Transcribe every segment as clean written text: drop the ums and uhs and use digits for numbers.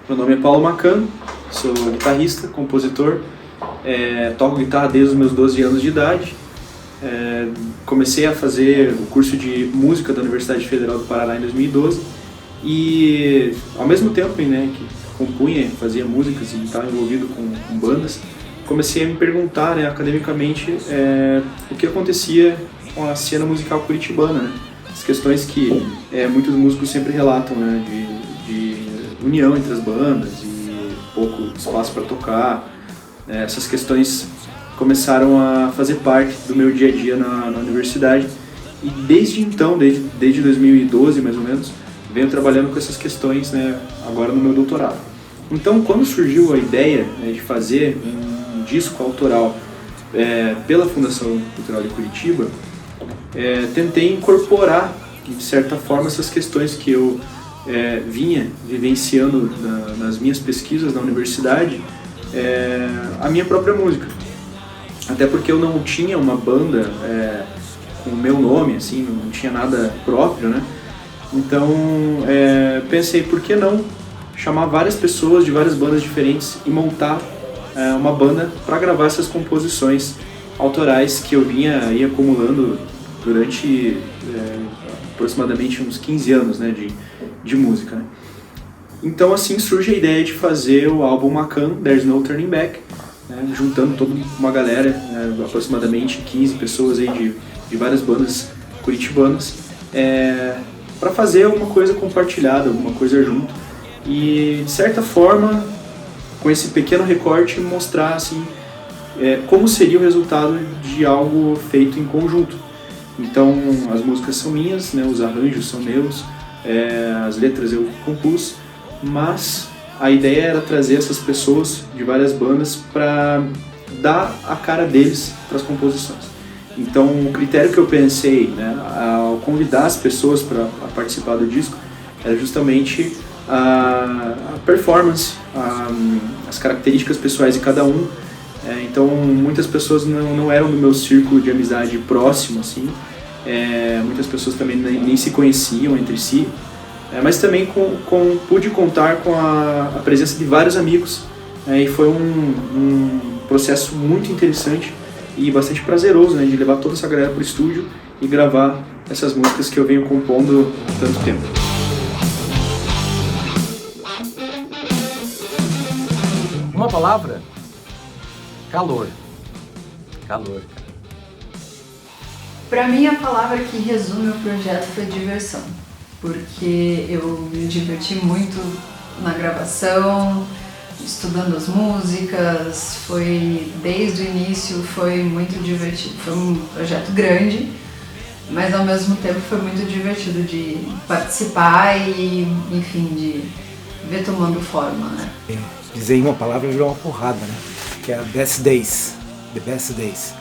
Meu nome é Paulo Macan, sou guitarrista, compositor, toco guitarra desde os meus 12 anos de idade. Comecei a fazer o curso de música da Universidade Federal do Paraná em 2012 e, ao mesmo tempo, né, que compunha, fazia músicas e estava envolvido com bandas, comecei a me perguntar, né, academicamente, o que acontecia com a cena musical curitibana, né? As questões que muitos músicos sempre relatam, né, de união entre as bandas e pouco espaço para tocar. Essas questões começaram a fazer parte do meu dia a dia na universidade e desde então, desde 2012 mais ou menos, venho trabalhando com essas questões, né, agora no meu doutorado. Então, quando surgiu a ideia, né, de fazer um disco autoral pela Fundação Cultural de Curitiba, tentei incorporar, de certa forma, essas questões que eu vinha vivenciando nas minhas pesquisas na universidade, a minha própria música. Até porque eu não tinha uma banda com o meu nome, assim, não tinha nada próprio, né? Então, pensei, por que não chamar várias pessoas de várias bandas diferentes e montar uma banda para gravar essas composições autorais que eu ia acumulando durante aproximadamente uns 15 anos, né, de música, né? Então assim surge a ideia de fazer o álbum Macan, There's No Turning Back, né, juntando toda uma galera, aproximadamente 15 pessoas aí de várias bandas curitibanas, para fazer alguma coisa compartilhada, alguma coisa junto e, de certa forma, com esse pequeno recorte, mostrar assim, como seria o resultado de algo feito em conjunto. Então, as músicas são minhas, né, os arranjos são meus, as letras eu compus, mas a ideia era trazer essas pessoas de várias bandas para dar a cara deles para as composições. Então, o critério que eu pensei, né, ao convidar as pessoas para participar do disco era justamente a performance, as características pessoais de cada um. Então, muitas pessoas não eram do meu círculo de amizade próximo, assim. Muitas pessoas também nem se conheciam entre si. Mas também pude contar com a presença de vários amigos. E foi um processo muito interessante e bastante prazeroso, né, de levar toda essa galera para o estúdio e gravar essas músicas que eu venho compondo há tanto tempo. Uma palavra? Calor. Calor. Para mim, a palavra que resume o projeto foi diversão, porque eu me diverti muito na gravação, estudando as músicas, desde o início foi muito divertido. Foi um projeto grande, mas ao mesmo tempo foi muito divertido de participar e, enfim, de ver tomando forma, né? Dizer em uma palavra virou uma porrada, né? Que é a Best Days, The Best Days.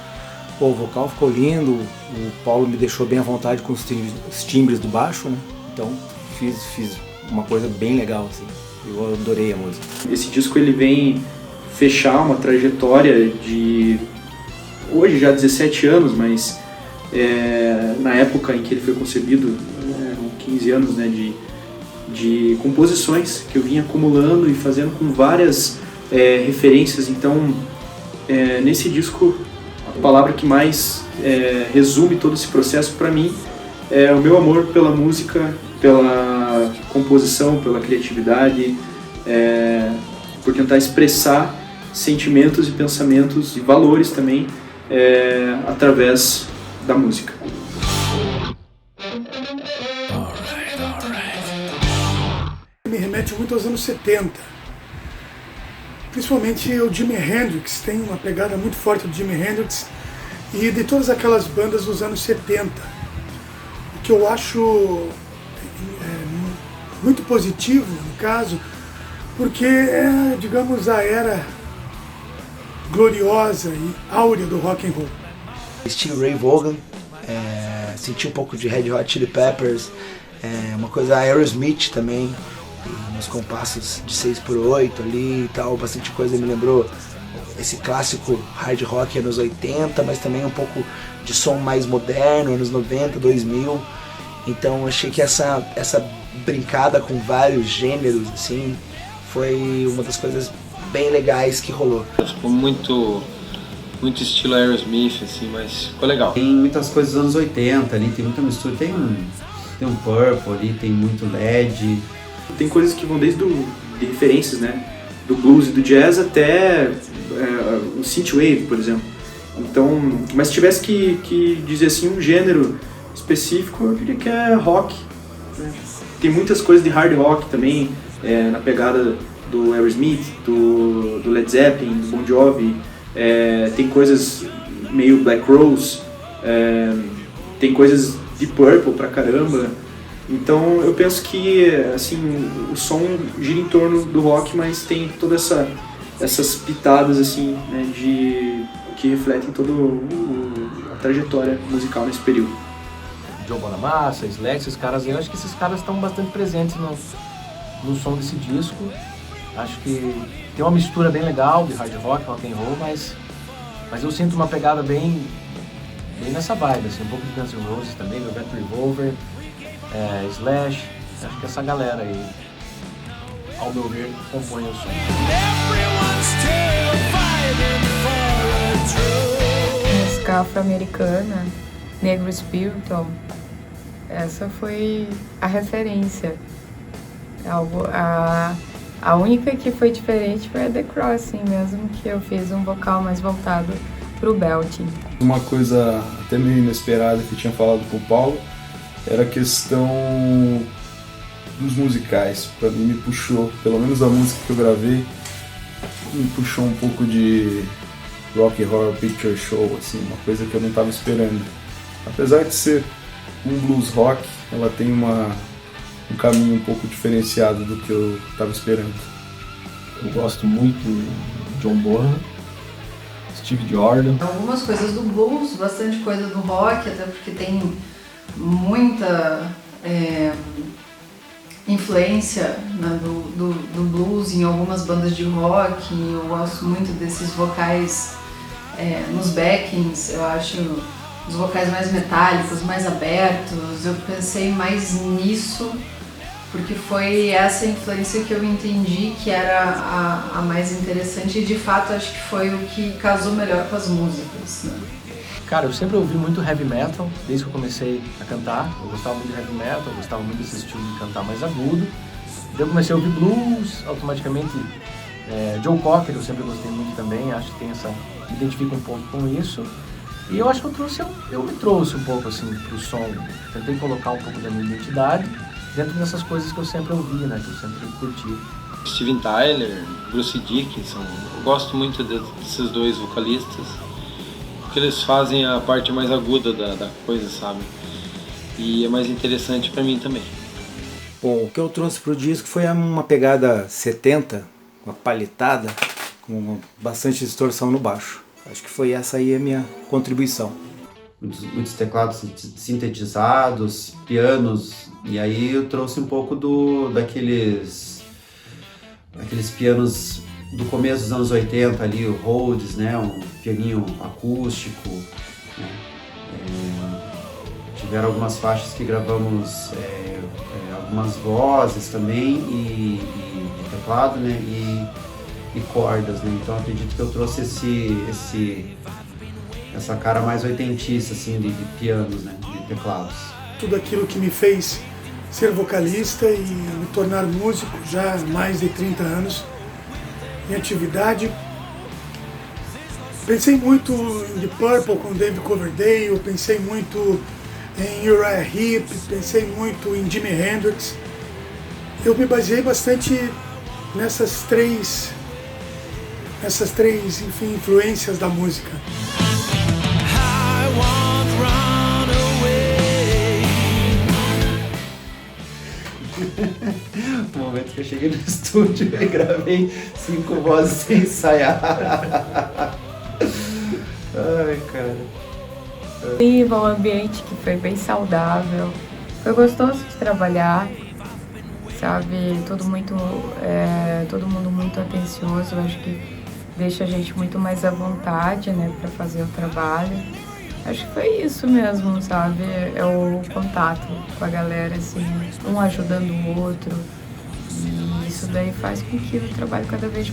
Pô, o vocal ficou lindo, o Paulo me deixou bem à vontade com os timbres do baixo, né? Então fiz uma coisa bem legal, assim. Eu adorei a música. Esse disco ele vem fechar uma trajetória de hoje já 17 anos, mas na época em que ele foi concebido, eram 15 anos, né, de composições que eu vinha acumulando e fazendo com várias referências. Então, nesse disco, a palavra que mais resume todo esse processo para mim é o meu amor pela música, pela composição, pela criatividade, por tentar expressar sentimentos e pensamentos e valores também através da música. Me remete muito aos anos 70. Principalmente o Jimi Hendrix, tem uma pegada muito forte do Jimi Hendrix e de todas aquelas bandas dos anos 70. O que eu acho muito positivo, no caso, porque é, digamos, a era gloriosa e áurea do rock and roll. Estilo Ray Vaughan, senti um pouco de Red Hot Chili Peppers, uma coisa Aerosmith também, nos compassos de 6x8 ali e tal, bastante coisa me lembrou esse clássico hard rock anos 80, mas também um pouco de som mais moderno, anos 90, 2000. Então achei que essa brincada com vários gêneros assim foi uma das coisas bem legais que rolou. Ficou muito estilo Aerosmith, assim, mas ficou legal. Tem muitas coisas dos anos 80 ali, tem muita mistura, tem um Purple ali, tem muito LED. Tem coisas que vão desde de referências, né, do blues e do jazz até o synthwave, por exemplo. Então, mas se tivesse que dizer assim um gênero específico, eu diria que é rock, né? Tem muitas coisas de hard rock também, na pegada do Aerosmith, do Led Zeppelin, do Bon Jovi. Tem coisas meio Black Rose, tem coisas de Purple pra caramba. Então eu penso que assim, o som gira em torno do rock, mas tem todas essas pitadas assim, né, que refletem toda a trajetória musical nesse período. Joe Bonamassa, Slash, esses caras aí, eu acho que esses caras estão bastante presentes no som desse disco. Acho que tem uma mistura bem legal de hard rock, rock and roll, mas eu sinto uma pegada bem nessa vibe, assim, um pouco de Guns N' Roses também, Velvet Revolver, Slash. Acho que essa galera aí, ao meu ver, compõe o som. Música afro-americana, Negro Spiritual, essa foi a referência. A única que foi diferente foi a The Crossing mesmo, que eu fiz um vocal mais voltado pro belting. Uma coisa até meio inesperada que eu tinha falado com o Paulo era a questão dos musicais. Pra mim me puxou, pelo menos a música que eu gravei, me puxou um pouco de Rocky Horror Picture Show, assim, uma coisa que eu não estava esperando. Apesar de ser um blues rock, ela tem um caminho um pouco diferenciado do que eu estava esperando. Eu gosto muito de John Bonham, Steve Jordan. Algumas coisas do blues, bastante coisa do rock, até porque tem muita influência, né, do blues em algumas bandas de rock. Eu gosto muito desses vocais nos backings, eu acho os vocais mais metálicos, mais abertos. Eu pensei mais nisso porque foi essa influência que eu entendi que era a mais interessante e de fato acho que foi o que casou melhor com as músicas, né? Cara, eu sempre ouvi muito heavy metal, desde que eu comecei a cantar. Eu gostava muito de heavy metal, eu gostava muito desse estilo de cantar mais agudo. Daí eu comecei a ouvir blues, automaticamente Joe Cocker eu sempre gostei muito também, acho que me identifico um pouco com isso. E eu acho que eu me trouxe um pouco assim pro som, tentei colocar um pouco da minha identidade dentro dessas coisas que eu sempre ouvi, né, que eu sempre curti. Steven Tyler, Bruce Dickinson, eu gosto muito desses dois vocalistas, porque eles fazem a parte mais aguda da coisa, sabe? E é mais interessante pra mim também. Bom, o que eu trouxe pro disco foi uma pegada 70, uma palhetada, com bastante distorção no baixo. Acho que foi essa aí a minha contribuição. Muitos teclados sintetizados, pianos, e aí eu trouxe um pouco daqueles pianos do começo dos anos 80 ali, o Rhodes, né, um pianinho acústico, né? Tiveram algumas faixas que gravamos algumas vozes também e teclado, né, e cordas, né? Então acredito que eu trouxe essa cara mais oitentista, assim, de pianos, né, de teclados. Tudo aquilo que me fez ser vocalista e me tornar músico já há mais de 30 anos em atividade. Pensei muito em The Purple com David Coverdale, pensei muito em Uriah Heep, pensei muito em Jimi Hendrix. Eu me baseei bastante nessas três, enfim, influências da música. O momento que eu cheguei no estúdio e gravei 5 vozes sem ensaiar. Ai, cara. Um ambiente que foi bem saudável, foi gostoso de trabalhar, sabe? Todo mundo muito atencioso, eu acho que deixa a gente muito mais à vontade, né, para fazer o trabalho. Acho que foi isso mesmo, sabe? É o contato com a galera, assim, um ajudando o outro, E isso daí faz com que o trabalho cada vez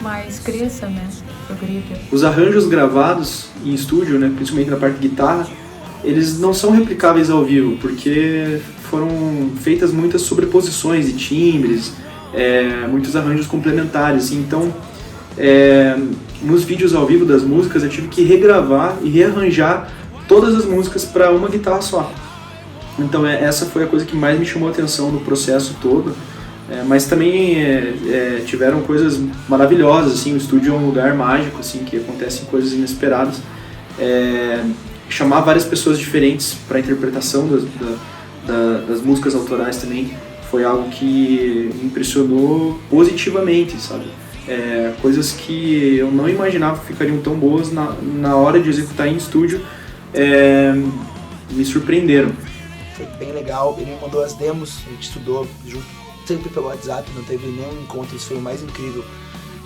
mais cresça, né? Progrida. Os arranjos gravados em estúdio, né, principalmente na parte de guitarra, eles não são replicáveis ao vivo, porque foram feitas muitas sobreposições de timbres, muitos arranjos complementares. Assim. Então, nos vídeos ao vivo das músicas, eu tive que regravar e rearranjar todas as músicas para uma guitarra só. Então, essa foi a coisa que mais me chamou a atenção no processo todo. Mas também tiveram coisas maravilhosas, assim, o estúdio é um lugar mágico, assim, que acontecem coisas inesperadas. Chamar várias pessoas diferentes para a interpretação das músicas autorais também foi algo que me impressionou positivamente, sabe? Coisas que eu não imaginava que ficariam tão boas na hora de executar em estúdio, me surpreenderam. Foi bem legal, ele me mandou as demos, a gente estudou junto, sempre pelo WhatsApp, não teve nenhum encontro, isso foi o mais incrível,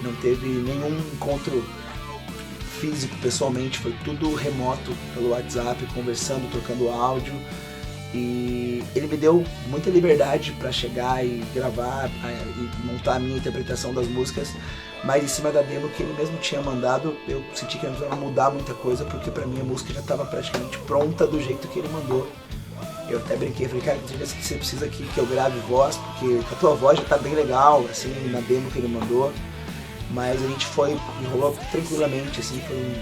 não teve nenhum encontro físico, pessoalmente, foi tudo remoto pelo WhatsApp, conversando, trocando áudio, e ele me deu muita liberdade para chegar e gravar e montar a minha interpretação das músicas, mas em cima da demo que ele mesmo tinha mandado, eu senti que não precisava mudar muita coisa, porque para mim a música já estava praticamente pronta do jeito que ele mandou. Eu até brinquei, falei, cara, tem vezes que você precisa que eu grave voz, porque a tua voz já tá bem legal, assim, na demo que ele mandou. Mas a gente foi e rolou tranquilamente, assim, foi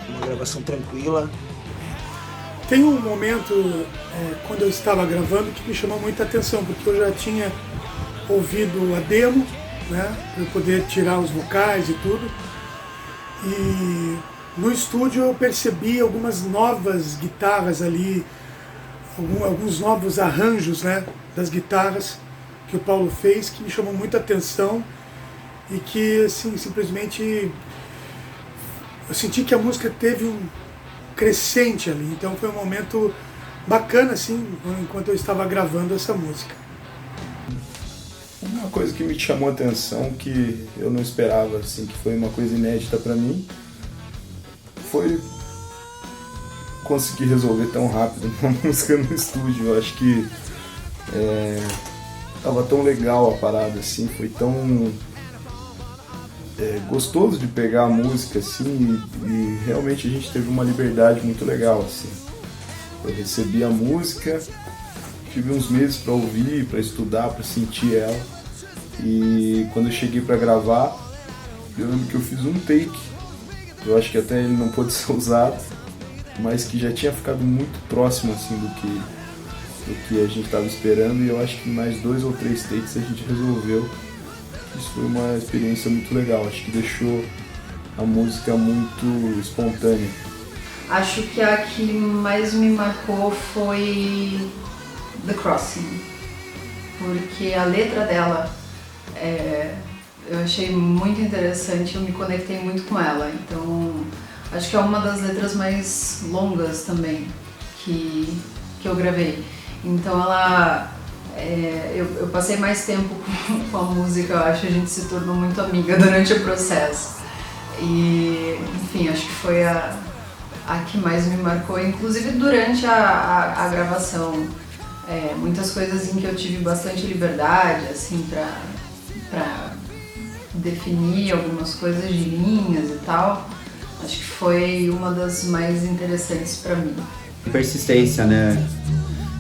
uma gravação tranquila. Tem um momento, quando eu estava gravando, que me chamou muita atenção, porque eu já tinha ouvido a demo, né, para eu poder tirar os vocais e tudo. E no estúdio eu percebi algumas novas guitarras ali, alguns novos arranjos, né, das guitarras que o Paulo fez, que me chamou muita atenção e que, assim, simplesmente eu senti que a música teve um crescente ali, então foi um momento bacana, assim, enquanto eu estava gravando essa música. Uma coisa que me chamou a atenção, que eu não esperava, assim, que foi uma coisa inédita para mim, foi conseguir resolver tão rápido uma música no estúdio. Eu acho que tava tão legal a parada, assim, foi tão gostoso de pegar a música, assim, e realmente a gente teve uma liberdade muito legal, assim. Eu recebi a música, tive uns meses para ouvir, para estudar, para sentir ela, e quando eu cheguei para gravar, eu lembro que eu fiz um take, eu acho que até ele não pôde ser usado, mas que já tinha ficado muito próximo, assim, do que a gente estava esperando, e eu acho que mais 2 ou 3 takes a gente resolveu. Isso foi uma experiência muito legal, acho que deixou a música muito espontânea. Acho que a que mais me marcou foi The Crossing, porque a letra dela eu achei muito interessante, eu me conectei muito com ela, então acho que é uma das letras mais longas também que eu gravei. Então ela, eu passei mais tempo com a música, eu acho que a gente se tornou muito amiga durante o processo. E, enfim, acho que foi a que mais me marcou, inclusive durante a gravação. Muitas coisas em que eu tive bastante liberdade, assim, pra definir algumas coisas de linhas e tal. Acho que foi uma das mais interessantes para mim. Persistência, né?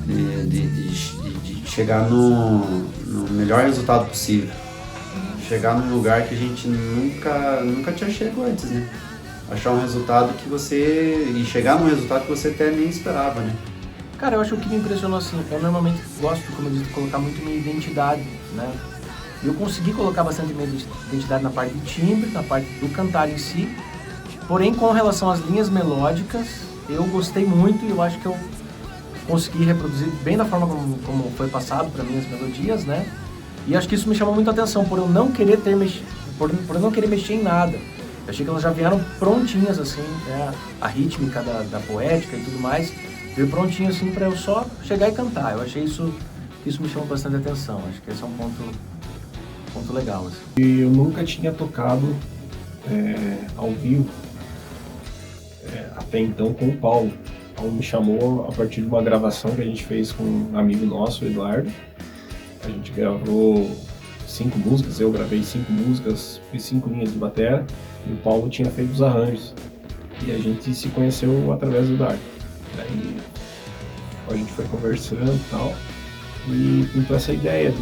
De chegar no melhor resultado possível. Chegar num lugar que a gente nunca tinha chegado antes, né? Achar um resultado e chegar num resultado que você até nem esperava, né? Cara, eu acho que o que me impressionou, assim, eu normalmente gosto, como eu disse, de colocar muito minha identidade, né? E eu consegui colocar bastante minha identidade na parte do timbre, na parte do cantar em si. Porém, com relação às linhas melódicas, eu gostei muito e eu acho que eu consegui reproduzir bem da forma como foi passado para mim as melodias, né? E acho que isso me chamou muito a atenção, por eu não querer por eu não querer mexer em nada. Eu achei que elas já vieram prontinhas, assim, né? A rítmica da poética e tudo mais, veio prontinho, assim, para eu só chegar e cantar. Eu achei isso me chamou bastante atenção. Acho que esse é um ponto legal, assim. E eu nunca tinha tocado ao vivo, até então, com o Paulo. O Paulo me chamou a partir de uma gravação que a gente fez com um amigo nosso, o Eduardo. A gente gravou 5 músicas, eu gravei 5 músicas, fiz 5 linhas de bateria, e o Paulo tinha feito os arranjos. E a gente se conheceu através do Dark. Daí a gente foi conversando e tal, e pintou essa ideia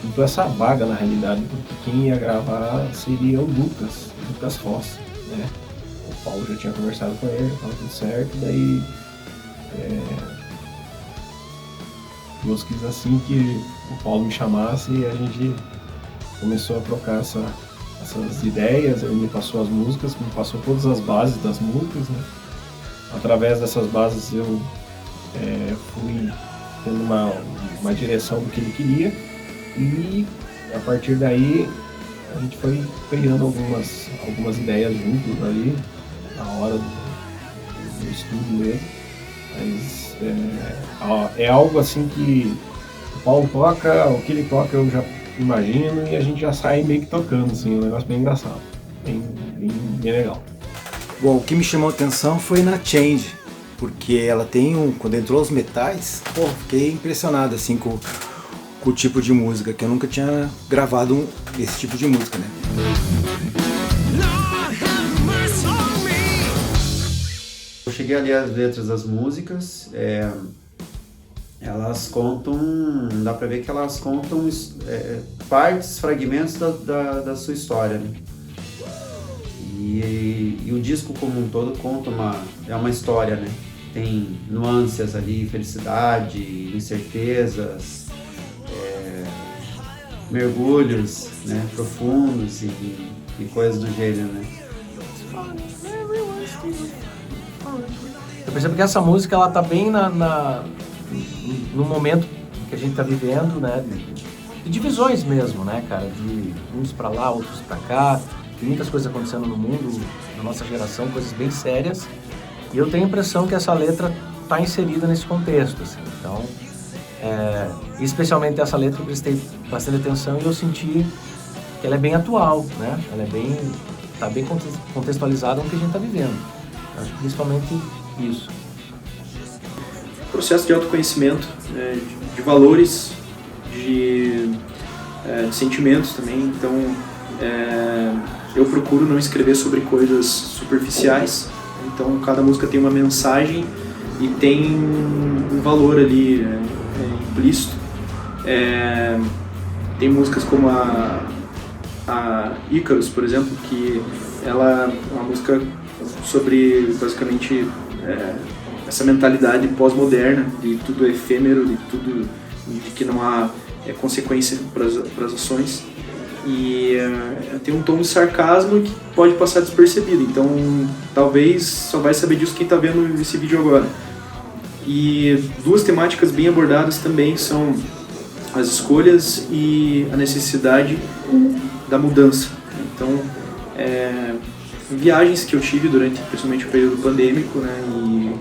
pintou essa vaga na realidade, porque quem ia gravar seria o Lucas Ross, né? O Paulo já tinha conversado com ele, estava tudo certo, daí Deus quis assim que o Paulo me chamasse e a gente começou a trocar essas ideias. Ele me passou as músicas, me passou todas as bases das músicas, né? Através dessas bases eu fui tendo uma direção do que ele queria, e a partir daí a gente foi criando algumas ideias juntos ali na hora do estudo mesmo. Mas é algo assim que o Paulo toca, o que ele toca eu já imagino, e a gente já sai meio que tocando, assim, um negócio bem engraçado, bem legal. Bom, o que me chamou a atenção foi na Change, porque ela tem quando entrou os metais, fiquei impressionado assim com o tipo de música, que eu nunca tinha gravado esse tipo de música, né? Eu cheguei a ler as letras das músicas, elas contam, dá pra ver que elas contam partes, fragmentos da sua história, né? E o disco como um todo conta uma história, né? Tem nuances ali, felicidade, incertezas, mergulhos, né, profundos e coisas do gênero, né? Eu percebo que essa música ela tá bem no momento que a gente tá vivendo, né? De divisões mesmo, né, cara? De uns pra lá, outros pra cá. Tem muitas coisas acontecendo no mundo, na nossa geração, coisas bem sérias. E eu tenho a impressão que essa letra tá inserida nesse contexto, assim. Então, especialmente essa letra eu prestei bastante atenção e eu senti que ela é bem atual, né? Ela tá bem contextualizada com o que a gente tá vivendo. Eu acho que principalmente isso. Processo de autoconhecimento, de valores, de sentimentos também. Então, eu procuro não escrever sobre coisas superficiais. Então, cada música tem uma mensagem e tem um valor ali implícito. Tem músicas como a Icarus, por exemplo, que ela é uma música sobre, basicamente, essa mentalidade pós-moderna, de tudo é efêmero, de tudo de que não há consequência para as ações. E tem um tom de sarcasmo que pode passar despercebido, então talvez só vai saber disso quem está vendo esse vídeo agora. E duas temáticas bem abordadas também são as escolhas e a necessidade da mudança. Então, viagens que eu tive durante principalmente o período pandêmico, né, e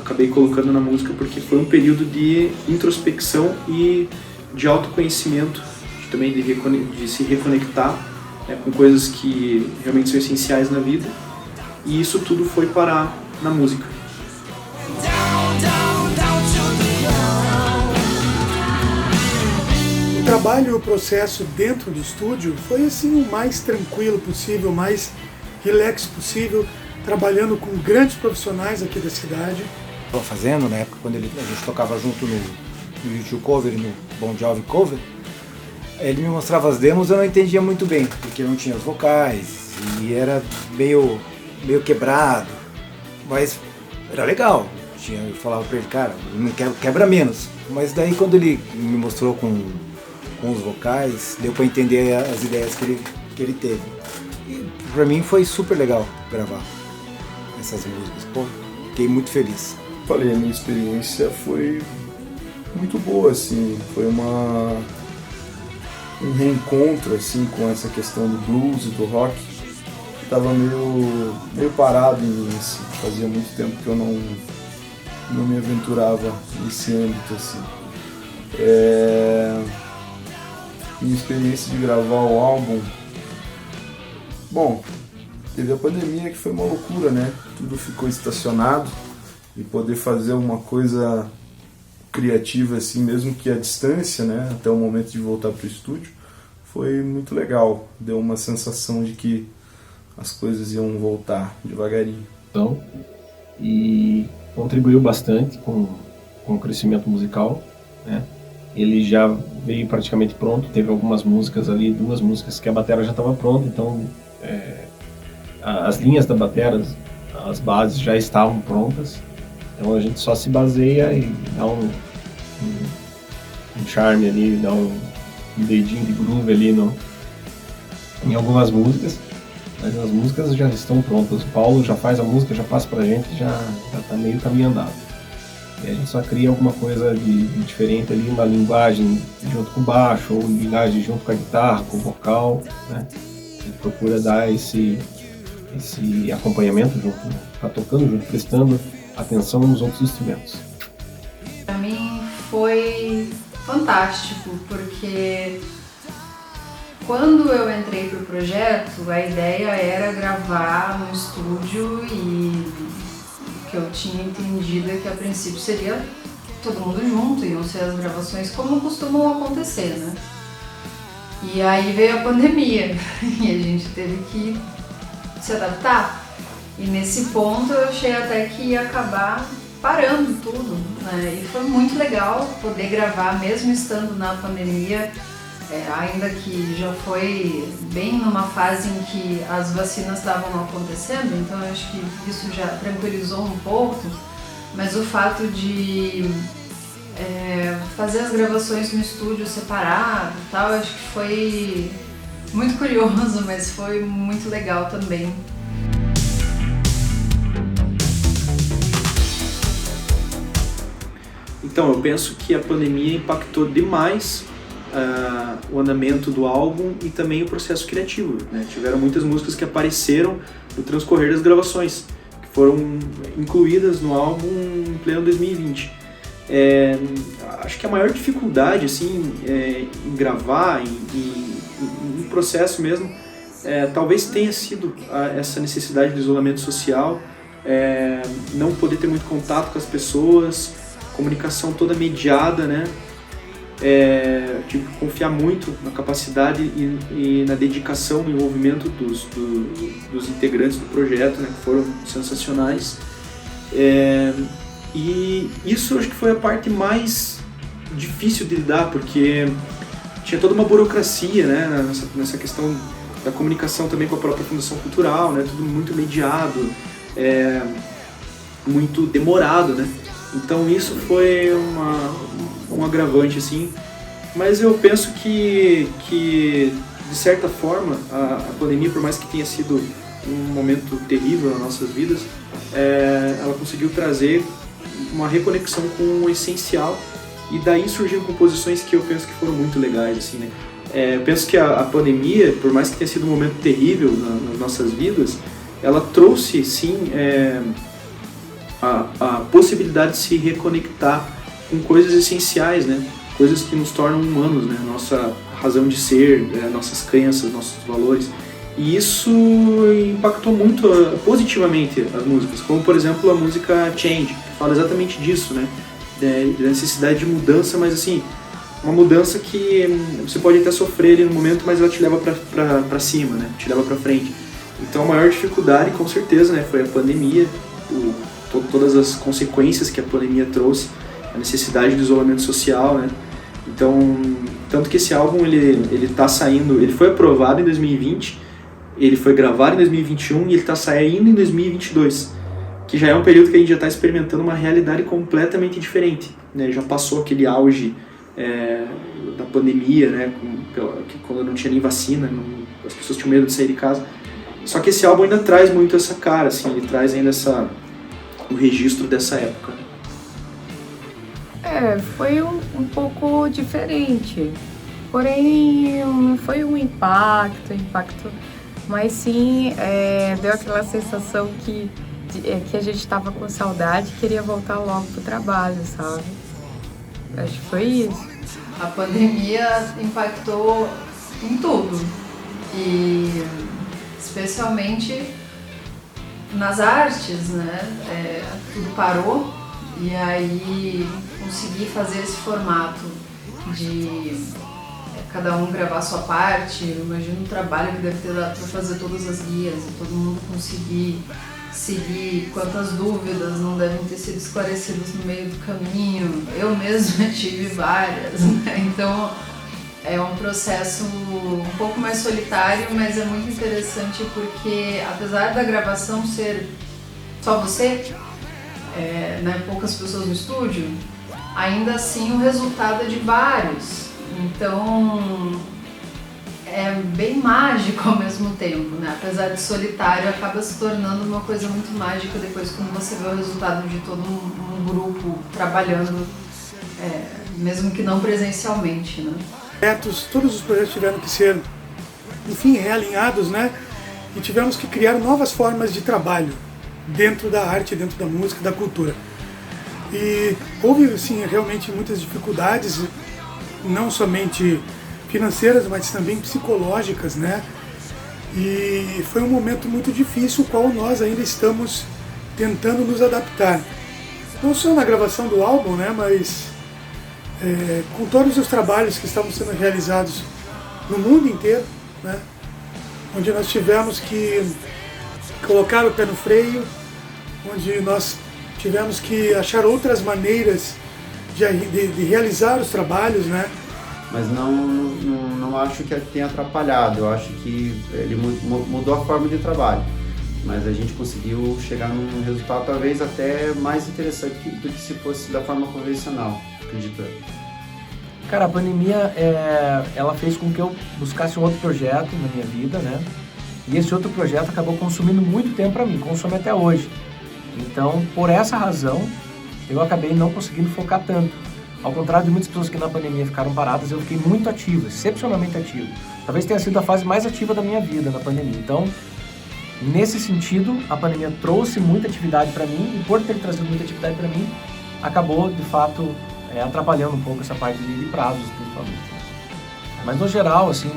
acabei colocando na música porque foi um período de introspecção e de autoconhecimento, também de se reconectar com coisas que realmente são essenciais na vida, e isso tudo foi parar na música. O trabalho e o processo dentro do estúdio foi assim o mais tranquilo possível, o mais relax possível, trabalhando com grandes profissionais aqui da cidade. Estava fazendo na época quando a gente tocava junto no YouTube Cover e no Bon Jovi Cover. Ele me mostrava as demos, eu não entendia muito bem, porque não tinha os vocais e era meio quebrado, mas era legal. Eu falava pra ele, cara, não quebra menos. Mas daí quando ele me mostrou com os vocais, deu pra entender as ideias que ele teve. E pra mim foi super legal gravar essas músicas, fiquei muito feliz. Falei, a minha experiência foi muito boa, assim, foi um reencontro assim com essa questão do blues e do rock, que estava meio parado em mim, assim. Fazia muito tempo que eu não me aventurava nesse âmbito, assim. Minha experiência de gravar o álbum, bom, teve a pandemia que foi uma loucura, né? Tudo ficou estacionado, e poder fazer uma coisa criativa, assim, mesmo que a distância, né, até o momento de voltar para o estúdio, foi muito legal. Deu uma sensação de que as coisas iam voltar devagarinho. Então, e contribuiu bastante com o crescimento musical, né? Ele já veio praticamente pronto, teve algumas músicas ali, 2 músicas que a bateria já estava pronta, então as linhas da bateria, as bases já estavam prontas, então a gente só se baseia e dá um charme ali, dá um dedinho de groove ali em algumas músicas, mas as músicas já estão prontas. O Paulo já faz a música, já passa pra gente, já tá meio caminho andado. E a gente só cria alguma coisa de diferente ali, uma linguagem junto com o baixo, ou linguagem junto com a guitarra, com o vocal, né? A gente procura dar esse acompanhamento junto, tá tocando junto, prestando atenção nos outros instrumentos. Para mim foi fantástico, porque quando eu entrei pro projeto, a ideia era gravar no estúdio e o que eu tinha entendido é que a princípio seria todo mundo junto, iam ser as gravações como costumam acontecer, né? E aí veio a pandemia e a gente teve que se adaptar. E nesse ponto eu achei até que ia acabar parando tudo, né? E foi muito legal poder gravar mesmo estando na pandemia, ainda que já foi bem numa fase em que as vacinas estavam acontecendo, então eu acho que isso já tranquilizou um pouco, mas o fato de fazer as gravações no estúdio separado e tal, eu acho que foi muito curioso, mas foi muito legal também. Então, eu penso que a pandemia impactou demais o andamento do álbum e também o processo criativo, né? Tiveram muitas músicas que apareceram no transcorrer das gravações, que foram incluídas no álbum em pleno 2020. Acho que a maior dificuldade assim, em gravar, em processo mesmo, talvez tenha sido essa necessidade de isolamento social, não poder ter muito contato com as pessoas, comunicação toda mediada, né? Tive que confiar muito na capacidade e na dedicação e envolvimento dos integrantes do projeto, né, que foram sensacionais. E isso acho que foi a parte mais difícil de lidar, porque tinha toda uma burocracia, né, nessa questão da comunicação também com a própria Fundação Cultural, né, tudo muito mediado, muito demorado, né. Então isso foi um agravante, assim, mas eu penso que de certa forma, a pandemia, por mais que tenha sido um momento terrível nas nossas vidas, ela conseguiu trazer uma reconexão com o essencial, e daí surgiram composições que eu penso que foram muito legais, assim, né. Eu penso que a pandemia, por mais que tenha sido um momento terrível nas nossas vidas, ela trouxe, sim, a possibilidade de se reconectar com coisas essenciais, né? Coisas que nos tornam humanos, né? Nossa razão de ser, nossas crenças, nossos valores. E isso impactou muito positivamente as músicas, como por exemplo a música Change, que fala exatamente disso, né? Da necessidade de mudança, mas assim, uma mudança que você pode até sofrer ali no momento, mas ela te leva pra cima, né? Te leva pra frente. Então a maior dificuldade, com certeza, né, foi a pandemia, todas as consequências que a pandemia trouxe, a necessidade do isolamento social, né? Então, tanto que esse álbum ele tá saindo, ele foi aprovado em 2020, ele foi gravado em 2021 e ele tá saindo em 2022, que já é um período que a gente já está experimentando uma realidade completamente diferente, né? Já passou aquele auge da pandemia, né? Quando não tinha nem vacina, as pessoas tinham medo de sair de casa. Só que esse álbum ainda traz muito essa cara, assim, ele traz ainda o registro dessa época. Foi um pouco diferente, porém não foi um impacto, mas sim deu aquela sensação que a gente estava com saudade e queria voltar logo pro trabalho, sabe? Acho que foi isso. A pandemia impactou em tudo, e especialmente nas artes, né? Tudo parou E aí consegui fazer esse formato de cada um gravar a sua parte. Eu imagino o trabalho que deve ter dado para fazer todas as guias e todo mundo conseguir seguir, quantas dúvidas não devem ter sido esclarecidas no meio do caminho. Eu mesma tive várias, né? Então é um processo um pouco mais solitário, mas é muito interessante porque apesar da gravação ser só você, né, poucas pessoas no estúdio, ainda assim o resultado é de vários. Então é bem mágico ao mesmo tempo, né? Apesar de solitário, acaba se tornando uma coisa muito mágica depois quando você vê o resultado de todo um grupo trabalhando, mesmo que não presencialmente, né? Todos os projetos tiveram que ser, enfim, realinhados, né? E tivemos que criar novas formas de trabalho dentro da arte, dentro da música, da cultura. E houve, assim, realmente muitas dificuldades, não somente financeiras, mas também psicológicas, né? E foi um momento muito difícil, o qual nós ainda estamos tentando nos adaptar. Não só na gravação do álbum, né? Mas com todos os trabalhos que estavam sendo realizados no mundo inteiro, né? Onde nós tivemos que colocar o pé no freio, onde nós tivemos que achar outras maneiras de realizar os trabalhos, né? Mas não acho que tenha atrapalhado, eu acho que ele mudou a forma de trabalho, mas a gente conseguiu chegar num resultado talvez até mais interessante do que se fosse da forma convencional, acredito eu. Cara, a pandemia, ela fez com que eu buscasse um outro projeto na minha vida, né? E esse outro projeto acabou consumindo muito tempo para mim, consome até hoje. Então, por essa razão, eu acabei não conseguindo focar tanto. Ao contrário de muitas pessoas que na pandemia ficaram paradas, eu fiquei muito ativo, excepcionalmente ativo. Talvez tenha sido a fase mais ativa da minha vida na pandemia. Então, nesse sentido, a pandemia trouxe muita atividade para mim e por ter trazido muita atividade para mim, acabou, de fato, atrapalhando um pouco essa parte de prazos, principalmente. Mas, no geral, assim,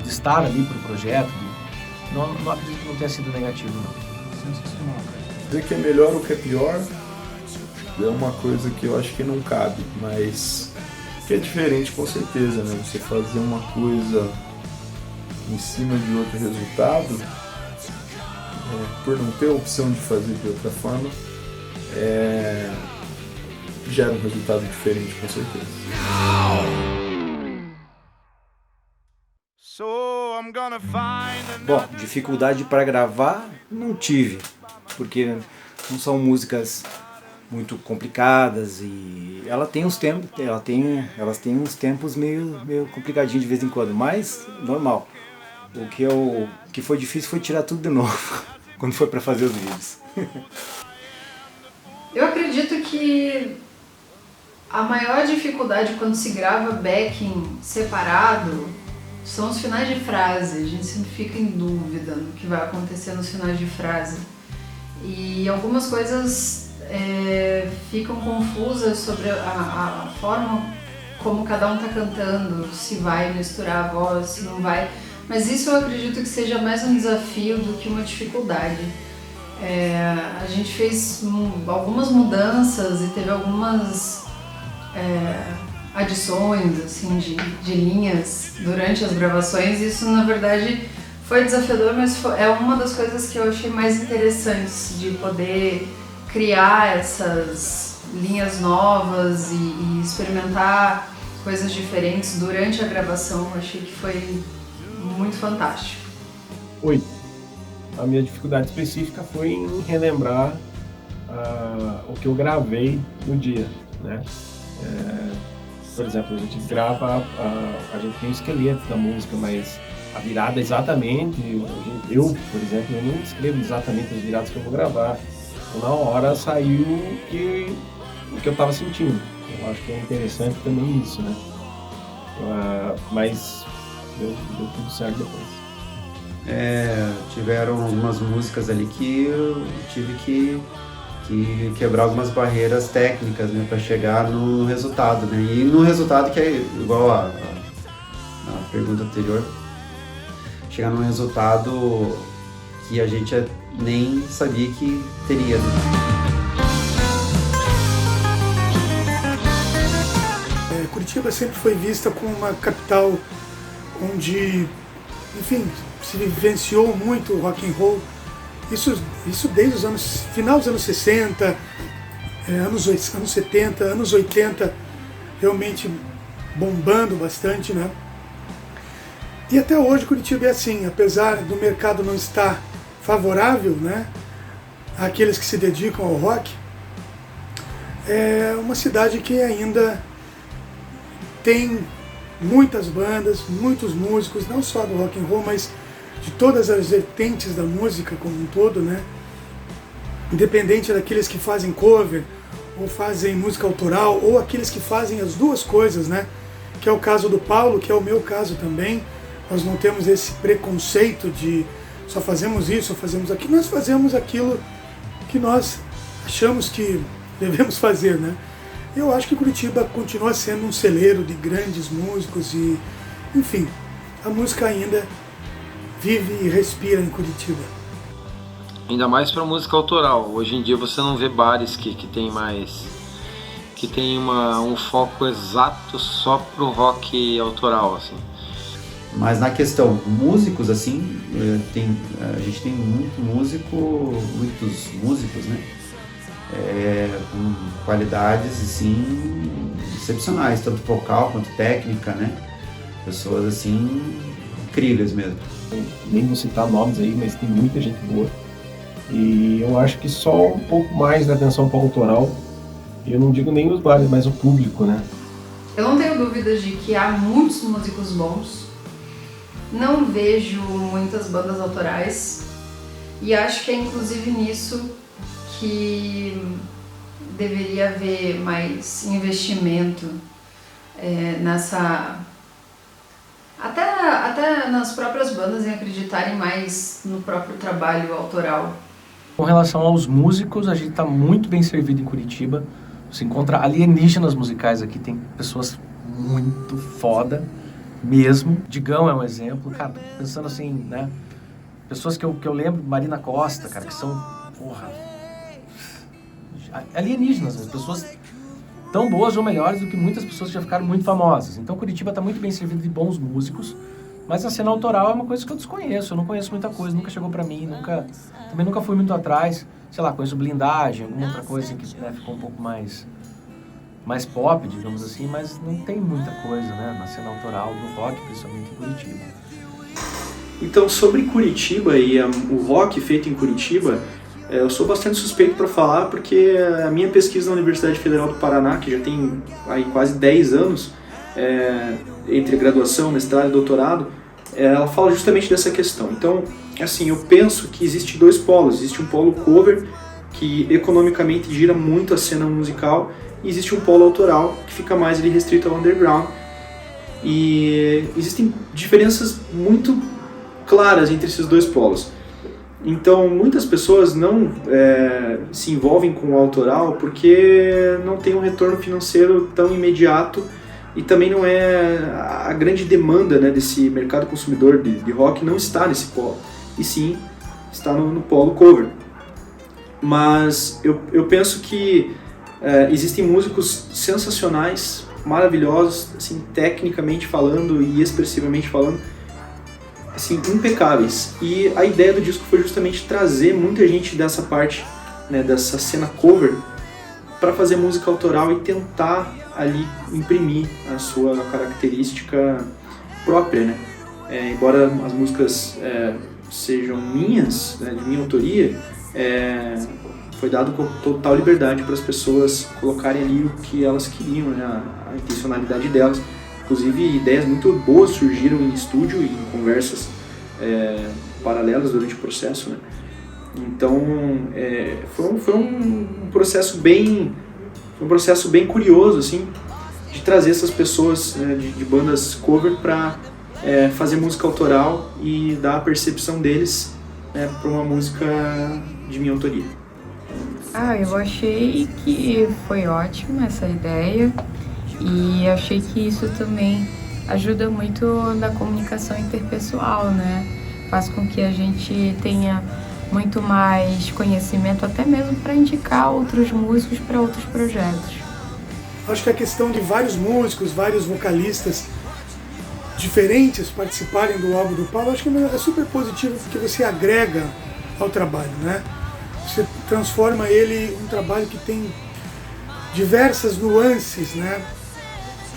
de estar ali pro projeto, não acredito que não tenha sido negativo, não. Sensacional, cara. Dizer que é melhor ou que é pior é uma coisa que eu acho que não cabe, mas que é diferente com certeza, né? Você fazer uma coisa em cima de outro resultado, por não ter a opção de fazer de outra forma, gera um resultado diferente com certeza. Bom, dificuldade para gravar não tive, porque não são músicas muito complicadas e elas têm uns tempos meio complicadinhos de vez em quando, mas normal. O que foi difícil foi tirar tudo de novo quando foi para fazer os vídeos. Eu acredito que a maior dificuldade quando se grava backing separado são os finais de frase. A gente sempre fica em dúvida no que vai acontecer nos finais de frase. E algumas coisas ficam confusas sobre a forma como cada um está cantando, se vai misturar a voz, se não vai. Mas isso eu acredito que seja mais um desafio do que uma dificuldade. A gente fez algumas mudanças e teve algumas adições assim, de linhas durante as gravações. Isso, na verdade, foi desafiador, mas é uma das coisas que eu achei mais interessantes, de poder criar essas linhas novas e experimentar coisas diferentes durante a gravação. Eu achei que foi muito fantástico. Oi. A minha dificuldade específica foi em relembrar o que eu gravei no dia, né? Por exemplo, a gente grava, a gente tem o esqueleto da música, mas a virada exatamente, eu, por exemplo, eu não escrevo exatamente as viradas que eu vou gravar. Então, na hora saiu o que eu estava sentindo. Eu acho que é interessante também isso, né? Mas deu tudo certo depois. Tiveram algumas músicas ali que eu tive que quebrar algumas barreiras técnicas, né, para chegar no resultado, né? E no resultado que é igual a pergunta anterior, chegar num resultado que a gente nem sabia que teria, né? Curitiba sempre foi vista como uma capital onde, enfim, se vivenciou muito o rock and roll. Isso desde os final dos anos 60, anos 70, anos 80, realmente bombando bastante, né? E até hoje Curitiba é assim, apesar do mercado não estar favorável, né, àqueles que se dedicam ao rock, é uma cidade que ainda tem muitas bandas, muitos músicos, não só do rock and roll, mas de todas as vertentes da música como um todo, né? Independente daqueles que fazem cover, ou fazem música autoral, ou aqueles que fazem as duas coisas, né? Que é o caso do Paulo, que é o meu caso também. Nós não temos esse preconceito de só fazemos isso, só fazemos aquilo. Nós fazemos aquilo que nós achamos que devemos fazer, né? Eu acho que Curitiba continua sendo um celeiro de grandes músicos e, enfim, a música ainda vive e respira em Curitiba. Ainda mais para música autoral. Hoje em dia você não vê bares que tem mais, que tem um foco exato só pro rock autoral, assim. Mas na questão músicos, assim, a gente tem muitos músicos, né? Com qualidades, assim, excepcionais, tanto vocal quanto técnica, né? Pessoas, assim, incríveis mesmo. Nem vou citar nomes aí, mas tem muita gente boa. E eu acho que só um pouco mais de atenção para o autoral, eu não digo nem os bares, mas o público, né? Eu não tenho dúvidas de que há muitos músicos bons. Não vejo muitas bandas autorais e acho que é inclusive nisso que deveria haver mais investimento nessa... Até nas próprias bandas em acreditarem mais no próprio trabalho autoral. Com relação aos músicos, a gente está muito bem servido em Curitiba. Você encontra alienígenas musicais aqui, tem pessoas muito foda mesmo. Digão é um exemplo, cara, pensando assim, né? Pessoas que eu lembro, Marina Costa, cara, que são, porra, alienígenas, né? Pessoas tão boas ou melhores do que muitas pessoas que já ficaram muito famosas. Então Curitiba está muito bem servido de bons músicos, mas a cena autoral é uma coisa que eu desconheço, eu não conheço muita coisa, nunca chegou pra mim, também nunca fui muito atrás, sei lá, conheço Blindagem, alguma outra coisa que, né, ficou um pouco mais pop, digamos assim, mas não tem muita coisa, né, na cena autoral do rock, principalmente em Curitiba. Então, sobre Curitiba e o rock feito em Curitiba, eu sou bastante suspeito para falar porque a minha pesquisa na Universidade Federal do Paraná, que já tem aí quase 10 anos, entre graduação, mestrado e doutorado, ela fala justamente dessa questão. Então, assim, eu penso que existe dois polos. Existe um polo cover, que economicamente gira muito a cena musical, e existe um polo autoral, que fica mais ali restrito ao underground. E existem diferenças muito claras entre esses dois polos. Então, muitas pessoas não se envolvem com o autoral porque não tem um retorno financeiro tão imediato e também não é a grande demanda, né, desse mercado consumidor de rock não está nesse polo, e sim está no polo cover. Mas eu penso que existem músicos sensacionais, maravilhosos, assim, tecnicamente falando e expressivamente falando, assim, impecáveis. E a ideia do disco foi justamente trazer muita gente dessa parte, né, dessa cena cover, para fazer música autoral e tentar ali imprimir a sua característica própria, né? Embora as músicas sejam minhas, né, de minha autoria, foi dado com total liberdade para as pessoas colocarem ali o que elas queriam, né, a intencionalidade delas. Inclusive, ideias muito boas surgiram em estúdio e em conversas paralelas durante o processo, né? Então, foi um processo bem curioso, assim, de trazer essas pessoas de bandas cover para fazer música autoral e dar a percepção deles para uma música de minha autoria. Eu achei que foi ótima essa ideia e achei que isso também ajuda muito na comunicação interpessoal, né? Faz com que a gente tenha muito mais conhecimento, até mesmo para indicar outros músicos para outros projetos. Acho que a questão de vários músicos, vários vocalistas diferentes participarem do álbum do Paulo, acho que é super positivo porque você agrega ao trabalho, né? Você transforma ele um trabalho que tem diversas nuances, né?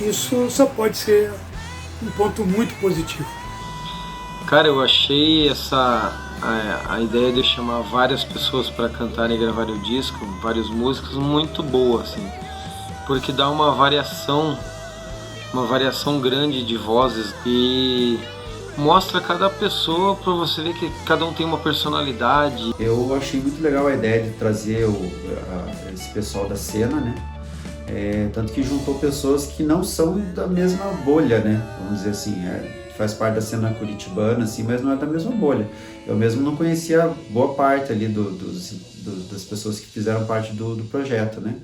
Isso só pode ser um ponto muito positivo. Cara, eu achei a ideia de chamar várias pessoas para cantarem e gravarem o disco, vários músicos, muito boa, assim, porque dá uma variação grande de vozes e mostra cada pessoa para você ver que cada um tem uma personalidade. Eu achei muito legal a ideia de trazer esse pessoal da cena, né? Tanto que juntou pessoas que não são da mesma bolha, né? Vamos dizer assim, faz parte da cena curitibana, assim, mas não é da mesma bolha. Eu mesmo não conhecia boa parte ali das pessoas que fizeram parte do projeto, né?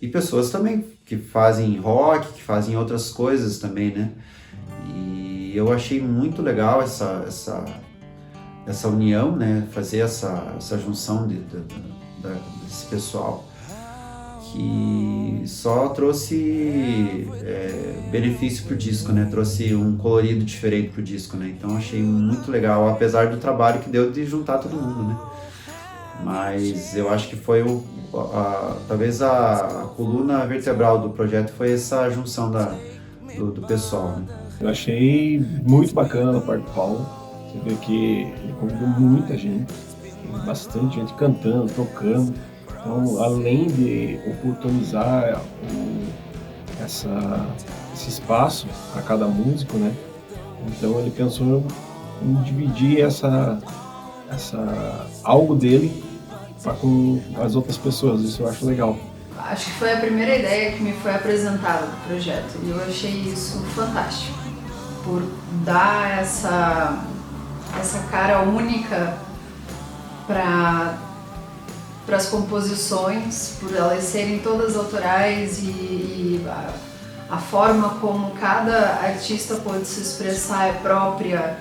E pessoas também que fazem rock, que fazem outras coisas também, né? E eu achei muito legal essa união, né? Fazer essa junção desse pessoal, que só trouxe benefício pro disco, né? Trouxe um colorido diferente pro disco, né? Então achei muito legal, apesar do trabalho que deu de juntar todo mundo, né? Mas eu acho que foi talvez a coluna vertebral do projeto foi essa junção do pessoal, né? Eu achei muito bacana a parte do Paulo. Você vê que ele convidou muita gente, tem bastante gente cantando, tocando. Então, além de oportunizar esse espaço para cada músico, né? Então ele pensou em dividir algo dele com as outras pessoas. Isso eu acho legal. Acho que foi a primeira ideia que me foi apresentada do projeto e eu achei isso fantástico, por dar essa cara única para as composições, por elas serem todas autorais e a forma como cada artista pode se expressar é própria,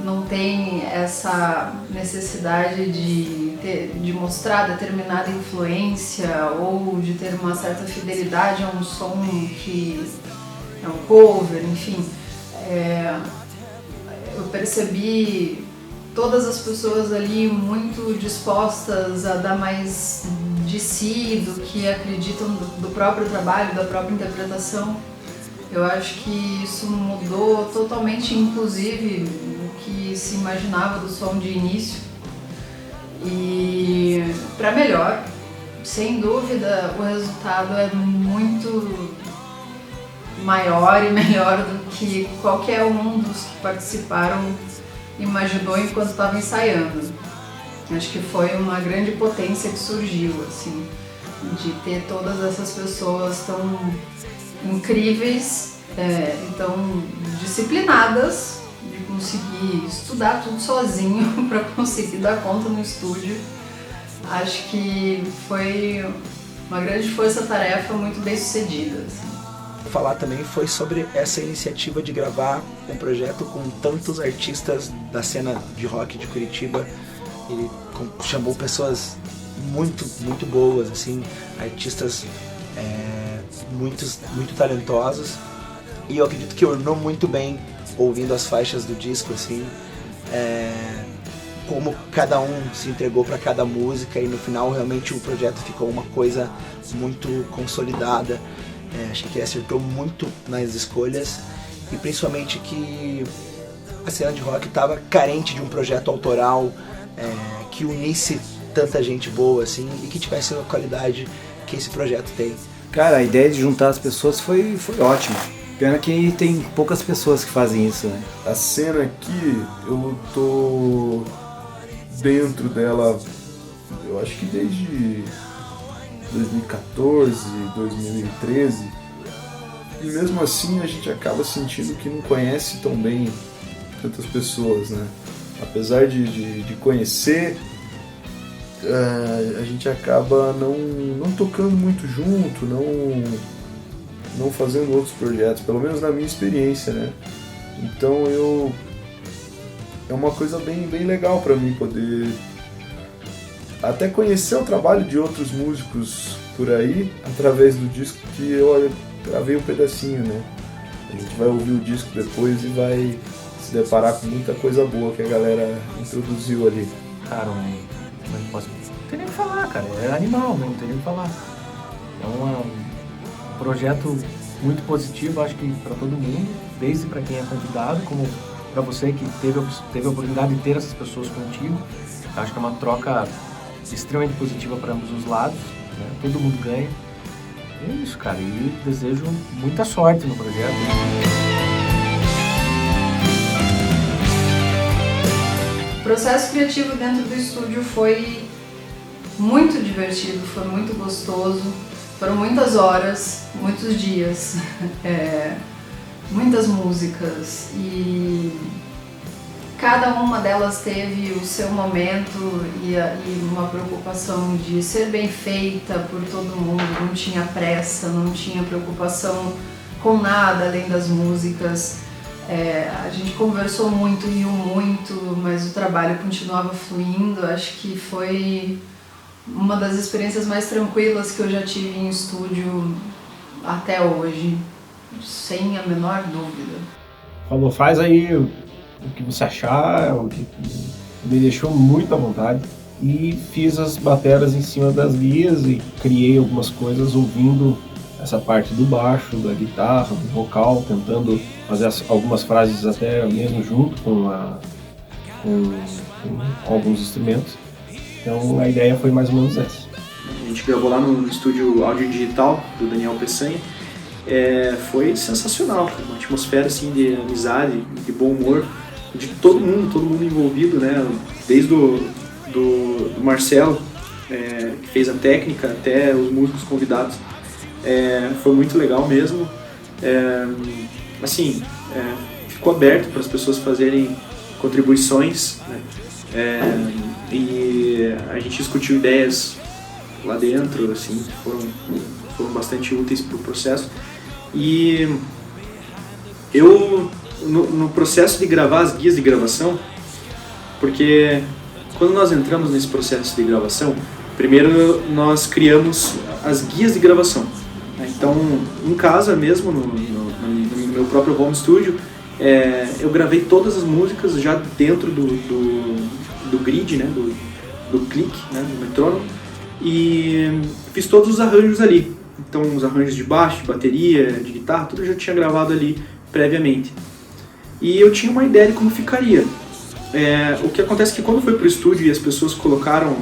não tem essa necessidade de mostrar determinada influência ou de ter uma certa fidelidade a um som que é um cover, enfim. Eu percebi todas as pessoas ali muito dispostas a dar mais de si, do que acreditam do próprio trabalho, da própria interpretação. Eu acho que isso mudou totalmente, inclusive, o que se imaginava do som de início. E para melhor, sem dúvida, o resultado é muito maior e melhor do que qualquer um dos que participaram imaginou enquanto estava ensaiando. Acho que foi uma grande potência que surgiu, assim, de ter todas essas pessoas tão incríveis e tão disciplinadas, de conseguir estudar tudo sozinho para conseguir dar conta no estúdio. Acho que foi uma grande força-tarefa muito bem sucedida, assim. Falar também foi sobre essa iniciativa de gravar um projeto com tantos artistas da cena de rock de Curitiba. Ele chamou pessoas muito, muito boas, assim, artistas muito talentosos, e eu acredito que ornou muito bem ouvindo as faixas do disco, assim, como cada um se entregou para cada música, e no final realmente o projeto ficou uma coisa muito consolidada. Achei que ele acertou muito nas escolhas, e principalmente que a cena de rock estava carente de um projeto autoral que unisse tanta gente boa, assim, e que tivesse a qualidade que esse projeto tem. Cara, a ideia de juntar as pessoas foi ótima. Pena que tem poucas pessoas que fazem isso, né? A cena aqui, eu tô dentro dela, eu acho que desde 2014, 2013, e mesmo assim a gente acaba sentindo que não conhece tão bem tantas pessoas, né? Apesar de conhecer, a gente acaba não tocando muito junto, não fazendo outros projetos, pelo menos na minha experiência, né? Então é uma coisa bem legal para mim poder até conhecer o trabalho de outros músicos por aí, através do disco que eu gravei um pedacinho, né? A gente vai ouvir o disco depois e vai se deparar com muita coisa boa que a galera introduziu ali. Cara, como é que posso... Não tem nem o que falar, cara. É animal, não tem nem o que falar. É um projeto muito positivo, acho que para todo mundo, desde para quem é convidado, como para você que teve a oportunidade de ter essas pessoas contigo. Acho que é uma troca extremamente positiva para ambos os lados, né? Todo mundo ganha. E é isso, cara. E desejo muita sorte no projeto. O processo criativo dentro do estúdio foi muito divertido, foi muito gostoso. Foram muitas horas, muitos dias, muitas músicas e cada uma delas teve o seu momento e uma preocupação de ser bem feita por todo mundo. Não tinha pressa, não tinha preocupação com nada além das músicas. A gente conversou muito, riu muito, mas o trabalho continuava fluindo. Acho que foi uma das experiências mais tranquilas que eu já tive em estúdio até hoje, sem a menor dúvida. Falou, faz aí o que você achar, o que me deixou muito à vontade. E fiz as bateras em cima das guias e criei algumas coisas ouvindo essa parte do baixo, da guitarra, do vocal, tentando fazer algumas frases até mesmo junto com alguns instrumentos. Então a ideia foi mais ou menos essa. A gente gravou lá no estúdio Áudio Digital do Daniel Peçanha. Foi sensacional, uma atmosfera assim, de amizade, de bom humor, de todo mundo envolvido, né? Desde do Marcelo, que fez a técnica, até os músicos convidados. Foi muito legal mesmo. Ficou aberto para as pessoas fazerem contribuições, né? E a gente discutiu ideias lá dentro, assim, foram bastante úteis para o processo. E eu, no processo de gravar as guias de gravação, porque quando nós entramos nesse processo de gravação, primeiro nós criamos as guias de gravação. Então, em casa mesmo, no meu próprio home studio, eu gravei todas as músicas já dentro do grid, né, do clique, né, do metrônomo, e fiz todos os arranjos ali. Então, os arranjos de baixo, de bateria, de guitarra, tudo eu já tinha gravado ali previamente. E eu tinha uma ideia de como ficaria. O que acontece é que quando foi pro estúdio e as pessoas colocaram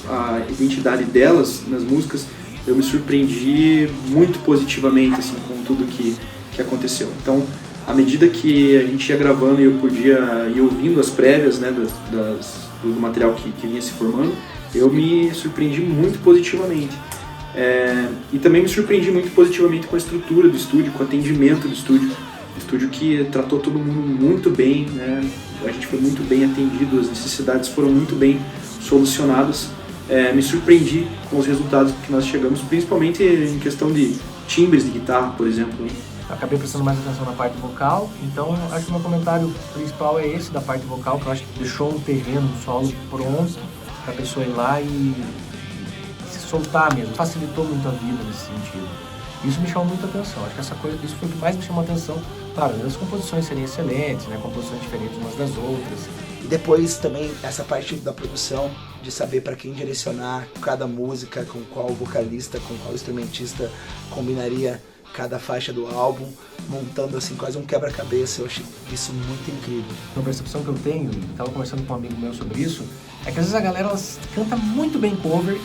a identidade delas nas músicas, eu me surpreendi muito positivamente assim, com tudo que aconteceu. Então, à medida que a gente ia gravando e eu podia ir ouvindo as prévias, né, do material que vinha se formando, eu me surpreendi muito positivamente. E também me surpreendi muito positivamente com a estrutura do estúdio, com o atendimento do estúdio. Um estúdio que tratou todo mundo muito bem, né? A gente foi muito bem atendido, as necessidades foram muito bem solucionadas. Me surpreendi com os resultados que nós chegamos, principalmente em questão de timbres de guitarra, por exemplo. Acabei prestando mais atenção na parte vocal, então acho que o meu comentário principal é esse da parte vocal, que eu acho que deixou um terreno, um solo pronto para a pessoa ir lá e se soltar mesmo, facilitou muito a vida nesse sentido. Isso me chamou muita atenção, acho que isso foi o que mais me chamou a atenção. Claro, as composições seriam excelentes, né, composições diferentes umas das outras. E depois também essa parte da produção, de saber para quem direcionar cada música, com qual vocalista, com qual instrumentista combinaria cada faixa do álbum, montando assim quase um quebra-cabeça. Eu achei isso muito incrível. Uma percepção que eu tenho, estava conversando com um amigo meu sobre isso, é que às vezes a galera canta muito bem cover,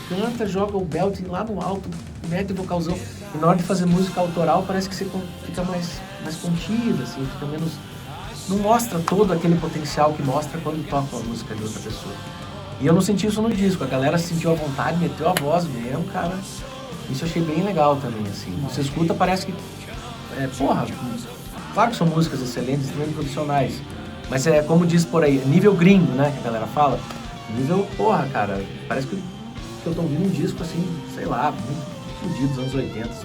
joga o belt lá no alto, mete o vocalzão, e na hora de fazer música autoral parece que você fica mais contida, assim, fica menos... Não mostra todo aquele potencial que mostra quando toca uma música de outra pessoa. E eu não senti isso no disco, a galera sentiu a vontade, meteu a voz mesmo, cara. Isso eu achei bem legal também, assim. Você escuta, parece que... claro que são músicas excelentes, extremamente profissionais. Mas como diz por aí, nível gringo, né, que a galera fala. Nível, cara, parece que eu tô ouvindo um disco, assim, sei lá, muito fudido dos anos 80, 90,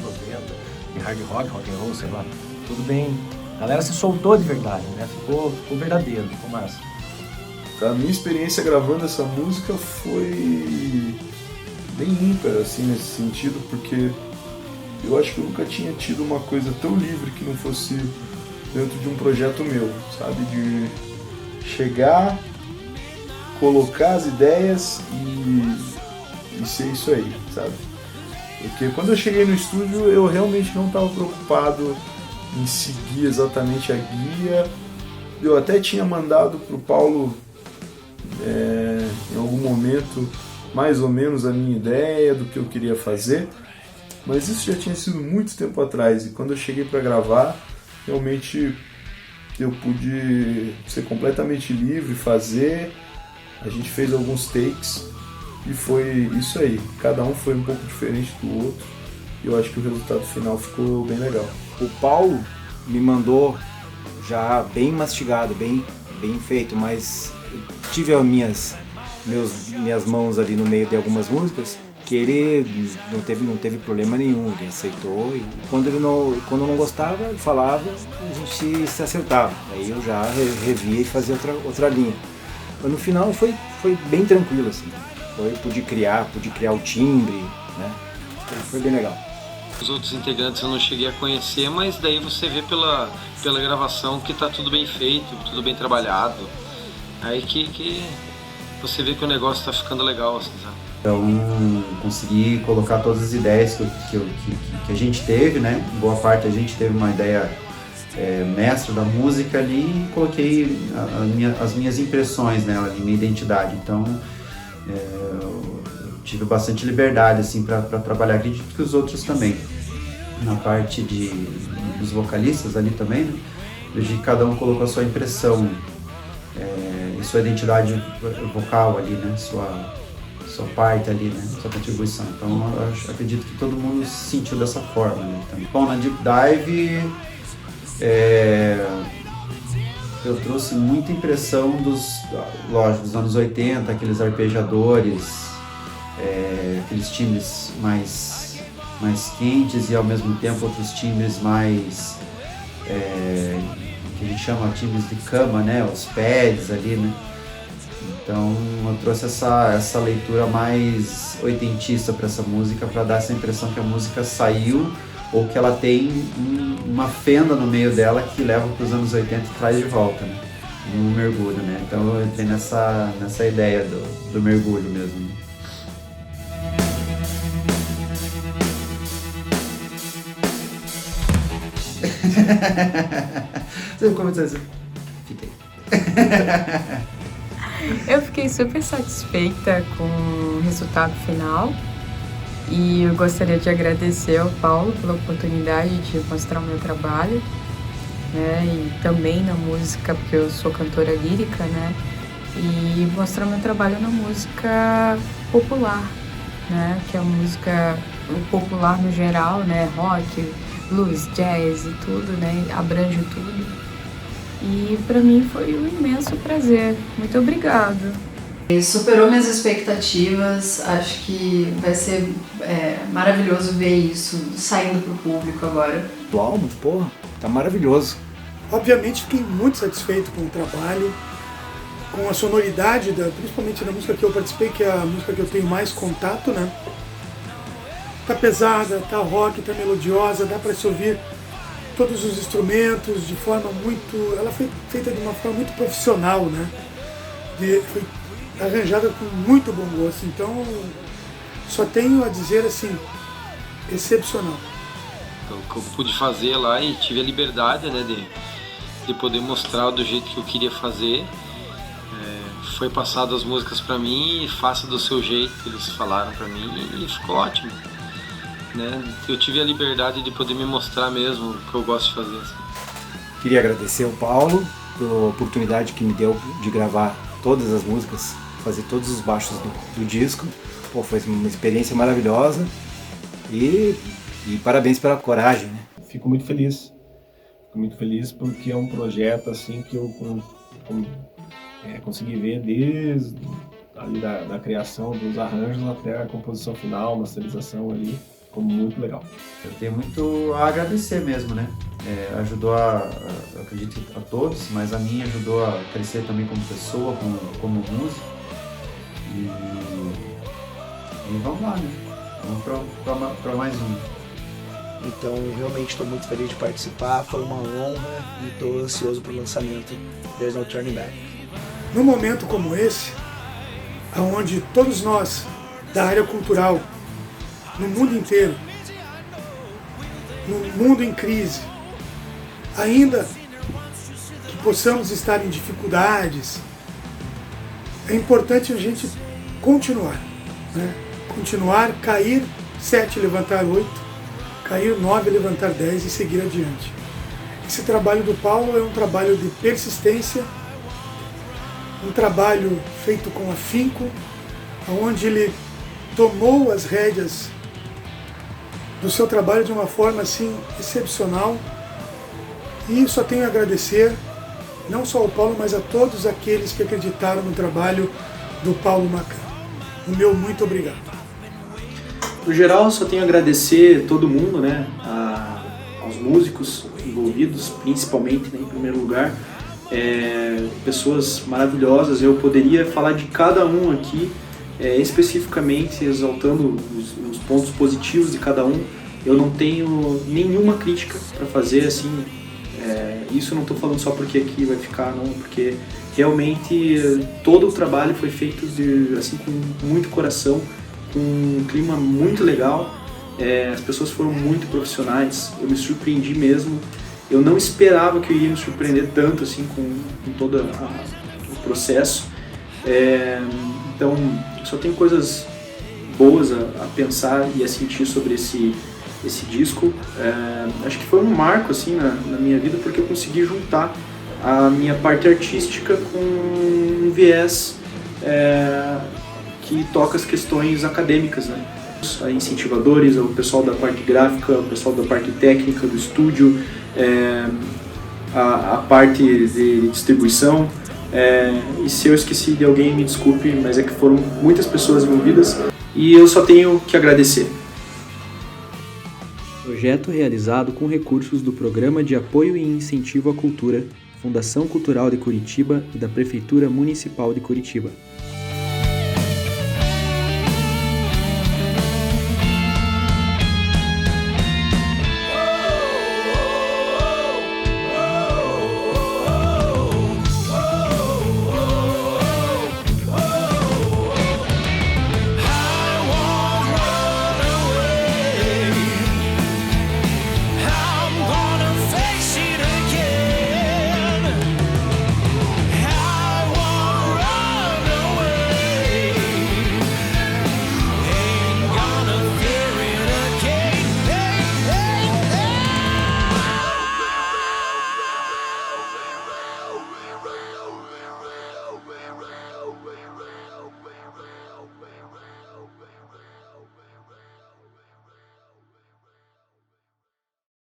de hard rock, rock and roll, sei lá. Tudo bem. A galera se soltou de verdade, né? Ficou verdadeiro, ficou massa. A minha experiência gravando essa música foi bem ímpar assim, nesse sentido, porque eu acho que eu nunca tinha tido uma coisa tão livre que não fosse dentro de um projeto meu, sabe? De chegar, colocar as ideias e ser isso aí, sabe? Porque quando eu cheguei no estúdio eu realmente não estava preocupado em seguir exatamente a guia. Eu até tinha mandado para o Paulo em algum momento mais ou menos a minha ideia do que eu queria fazer, mas isso já tinha sido muito tempo atrás, e quando eu cheguei para gravar, realmente eu pude ser completamente livre, fazer. A gente fez alguns takes e foi isso aí, cada um foi um pouco diferente do outro, e eu acho que o resultado final ficou bem legal. O Paulo me mandou já bem mastigado, bem feito, mas tive as minhas mãos ali no meio de algumas músicas que ele não teve problema nenhum, ele aceitou, e quando não gostava, ele falava, a gente se acertava, aí eu já revia e fazia outra linha. Mas no final foi bem tranquilo, assim. Pude criar o timbre, né? Foi bem legal. Os outros integrantes eu não cheguei a conhecer, mas daí você vê pela gravação que tá tudo bem feito, tudo bem trabalhado. Aí que você vê que o negócio tá ficando legal, assim, sabe? Então, consegui colocar todas as ideias que a gente teve, né? Boa parte a gente teve uma ideia mestra da música ali, e coloquei as minhas impressões nela, a minha identidade. Então, eu tive bastante liberdade assim, para trabalhar, acredito que os outros também. Na parte dos vocalistas ali também, né? Vejo que cada um colocou a sua impressão e sua identidade vocal ali, né? Sua parte ali, né? Sua contribuição. Então eu acredito que todo mundo se sentiu dessa forma, né? Também. Bom, na Deep Dive eu trouxe muita impressão dos anos 80, aqueles arpejadores, aqueles timbres mais quentes e ao mesmo tempo outros timbres mais que a gente chama timbres de cama, né? Os pads ali, né? Então eu trouxe essa leitura mais oitentista para essa música, para dar essa impressão que a música saiu, ou que ela tem uma fenda no meio dela que leva para os anos 80 e traz de volta, né? Um mergulho, né? Então eu entrei nessa ideia do mergulho mesmo. Né? Você não começou assim? Fiquei. Eu fiquei super satisfeita com o resultado final e eu gostaria de agradecer ao Paulo pela oportunidade de mostrar o meu trabalho, né, e também na música, porque eu sou cantora lírica, né, e mostrar meu trabalho na música popular, né, que é a música popular no geral, né, rock, blues, jazz e tudo, né, abrange tudo. E para mim foi um imenso prazer. Muito obrigada. Superou minhas expectativas, acho que vai ser maravilhoso ver isso saindo pro público agora. O álbum, porra, tá maravilhoso. Obviamente fiquei muito satisfeito com o trabalho, com a sonoridade, principalmente da música que eu participei, que é a música que eu tenho mais contato, né? Tá pesada, tá rock, tá melodiosa, dá para se ouvir todos os instrumentos de forma muito... Ela foi feita de uma forma muito profissional, né? Foi arranjada com muito bom gosto, então só tenho a dizer assim, excepcional. Então, o que eu pude fazer lá e tive a liberdade, né, de poder mostrar do jeito que eu queria fazer. Foi passado as músicas pra mim e faça do seu jeito, eles falaram pra mim, e ficou ótimo. Né? Eu tive a liberdade de poder me mostrar mesmo o que eu gosto de fazer. Assim. Queria agradecer ao Paulo pela oportunidade que me deu de gravar todas as músicas, fazer todos os baixos do disco. Pô, foi uma experiência maravilhosa e parabéns pela coragem, né? Fico muito feliz porque é um projeto assim que eu consegui ver desde ali da criação dos arranjos até a composição final, masterização ali. Ficou muito legal. Eu tenho muito a agradecer mesmo, né? Ajudou eu acredito a todos, mas a mim ajudou a crescer também como pessoa, como músico. E vamos lá, né? Vamos pra mais um. Então, realmente estou muito feliz de participar, foi uma honra e estou ansioso para o lançamento There's No Turning Back. Num momento como esse, onde todos nós da área cultural, no mundo inteiro, no mundo em crise, ainda que possamos estar em dificuldades, é importante a gente continuar, né? Continuar, cair 7, levantar 8, cair 9, levantar 10 e seguir adiante. Esse trabalho do Paulo é um trabalho de persistência, um trabalho feito com afinco, onde ele tomou as rédeas do seu trabalho de uma forma assim excepcional, e só tenho a agradecer não só ao Paulo, mas a todos aqueles que acreditaram no trabalho do Paulo Macan. O meu muito obrigado. No geral, só tenho a agradecer todo mundo, né, aos músicos envolvidos, principalmente, né, em primeiro lugar, pessoas maravilhosas. Eu poderia falar de cada um aqui, especificamente exaltando os pontos positivos de cada um. Eu não tenho nenhuma crítica para fazer, assim, isso eu não estou falando só porque aqui vai ficar, não, porque realmente todo o trabalho foi feito assim, com muito coração, com um clima muito legal, as pessoas foram muito profissionais, eu me surpreendi mesmo, eu não esperava que eu ia me surpreender tanto assim com todo o processo, então só tenho coisas boas a pensar e a sentir sobre esse disco. Acho que foi um marco assim, na minha vida, porque eu consegui juntar a minha parte artística com um viés que toca as questões acadêmicas, né? Incentivadores, o pessoal da parte gráfica, o pessoal da parte técnica do estúdio, a parte de distribuição, e se eu esqueci de alguém, me desculpe, mas é que foram muitas pessoas envolvidas e eu só tenho que agradecer. Projeto realizado com recursos do Programa de Apoio e Incentivo à Cultura, Fundação Cultural de Curitiba e da Prefeitura Municipal de Curitiba.